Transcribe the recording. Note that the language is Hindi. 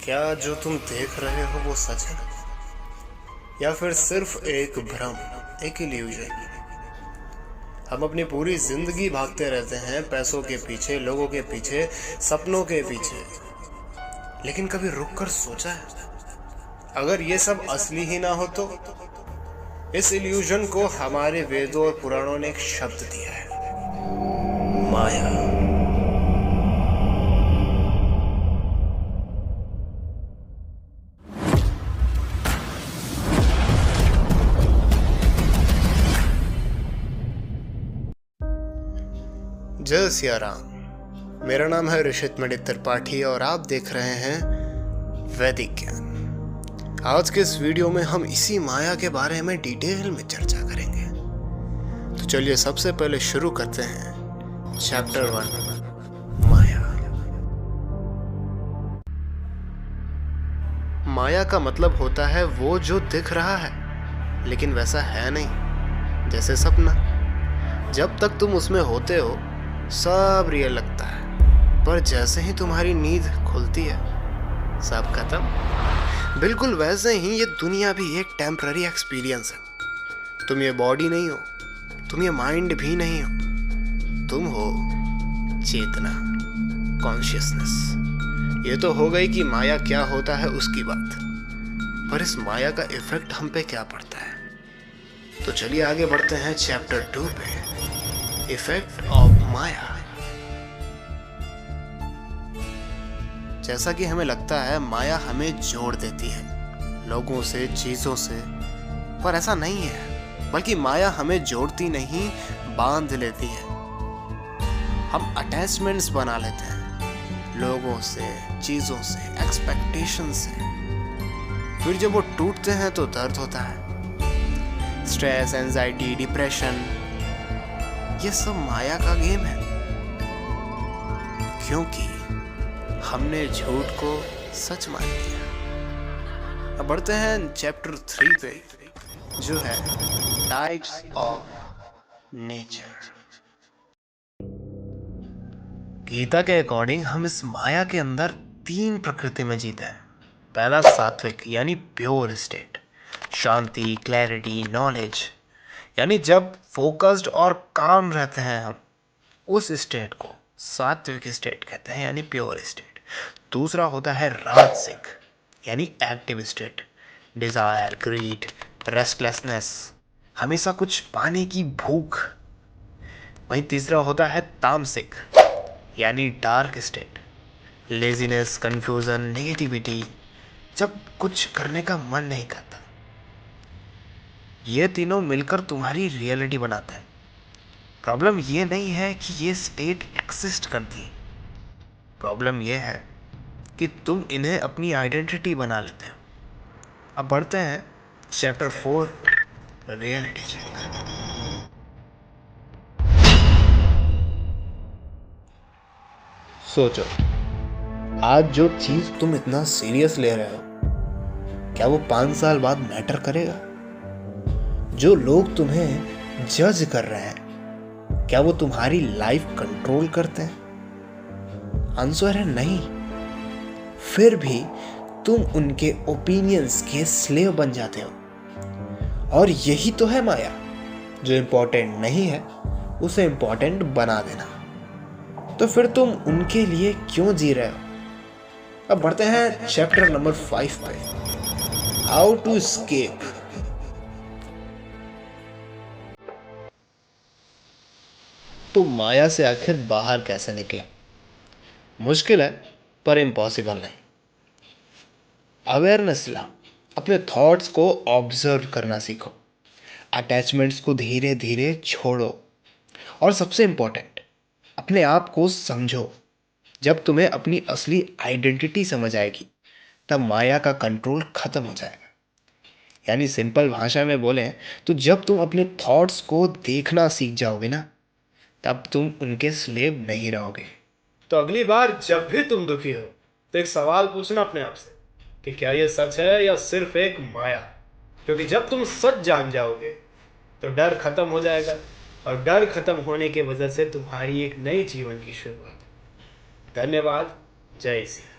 क्या जो तुम देख रहे हो वो सच है या फिर सिर्फ एक भ्रम, एक इल्यूजन। हम अपनी पूरी जिंदगी भागते रहते हैं पैसों के पीछे, लोगों के पीछे, सपनों के पीछे, लेकिन कभी रुक कर सोचा है अगर ये सब असली ही ना हो तो? इस इल्यूजन को हमारे वेदों और पुराणों ने एक शब्द दिया है, माया। जय सिया राम। मेरा नाम है ऋषित मणि त्रिपाठी और आप देख रहे हैं वैदिक ज्ञान। आज के इस वीडियो में हम इसी माया के बारे में डिटेल में चर्चा करेंगे। तो चलिए सबसे पहले शुरू करते हैं चैप्टर 1, माया। माया का मतलब होता है वो जो दिख रहा है लेकिन वैसा है नहीं, जैसे सपना। जब तक तुम उसमें होते हो सब रियल लगता है, पर जैसे ही तुम्हारी नींद खुलती है सब खत्म। बिल्कुल वैसे ही ये दुनिया भी एक टेम्पररी एक्सपीरियंस है। तुम ये बॉडी नहीं हो, तुम ये माइंड भी नहीं हो, तुम हो चेतना, कॉन्शियसनेस। ये तो हो गई कि माया क्या होता है उसकी बात, पर इस माया का इफेक्ट हम पे क्या पड़ता है। तो चलिए आगे बढ़ते हैं चैप्टर 2 पे, इफेक्ट ऑफ माया। जैसा कि हमें लगता है माया हमें जोड़ देती है लोगों से, चीजों से, पर ऐसा नहीं है। बल्कि माया हमें जोड़ती नहीं, बांध लेती है। हम अटैचमेंट्स बना लेते हैं लोगों से, चीजों से, एक्सपेक्टेशन से। फिर जब वो टूटते हैं तो दर्द होता है, स्ट्रेस, एंजाइटी, डिप्रेशन। ये सब माया का गेम है, क्योंकि हमने झूठ को सच मान लिया। अब बढ़ते हैं चैप्टर 3 पे, जो है टाइप्स ऑफ नेचर। गीता के अकॉर्डिंग हम इस माया के अंदर 3 प्रकृति में जीते हैं। पहला सात्विक यानी प्योर स्टेट, शांति, क्लैरिटी, नॉलेज, यानी जब फोकस्ड और काम रहते हैं हम, उस स्टेट को सात्विक स्टेट कहते हैं, यानी प्योर स्टेट। दूसरा होता है राजसिक यानी active state, desire, greed, restlessness, हमेशा कुछ पाने की भूख। वहीं तीसरा होता है तामसिक यानी dark state, laziness, confusion, negativity, जब कुछ करने का मन नहीं करता। ये तीनों मिलकर तुम्हारी रियलिटी बनाता है। प्रॉब्लम ये नहीं है कि ये स्टेट एक्सिस्ट करती है, प्रॉब्लम ये है कि तुम इन्हें अपनी आइडेंटिटी बना लेते हो। अब बढ़ते हैं चैप्टर 4, रियलिटी चेक। सोचो, आज जो चीज तुम इतना सीरियस ले रहे हो, क्या वो 5 साल बाद मैटर करेगा? जो लोग तुम्हें जज कर रहे हैं, क्या वो तुम्हारी लाइफ कंट्रोल करते हैं? आंसर है नहीं। फिर भी तुम उनके ओपिनियंस के स्लेव बन जाते हो। और यही तो है माया, जो इंपॉर्टेंट नहीं है उसे इंपॉर्टेंट बना देना। तो फिर तुम उनके लिए क्यों जी रहे हो? अब बढ़ते हैं चैप्टर नंबर 5 पे, हाउ टू एस्केप। तो माया से आखिर बाहर कैसे निकले? मुश्किल है पर इम्पॉसिबल नहीं। अवेयरनेस ला, अपने थॉट्स को ऑब्जर्व करना सीखो, अटैचमेंट्स को धीरे धीरे छोड़ो, और सबसे इम्पोर्टेंट, अपने आप को समझो। जब तुम्हें अपनी असली आइडेंटिटी समझ आएगी तब माया का कंट्रोल खत्म हो जाएगा। यानी सिंपल भाषा में बोलें तो जब तुम अपने थॉट्स को देखना सीख जाओगे ना, तब तुम उनके स्लेव नहीं रहोगे। तो अगली बार जब भी तुम दुखी हो तो एक सवाल पूछना अपने आप से कि क्या ये सच है या सिर्फ एक माया। क्योंकि जब तुम सच जान जाओगे तो डर खत्म हो जाएगा, और डर खत्म होने की वजह से तुम्हारी एक नई जीवन की शुरुआत। धन्यवाद। जय श्री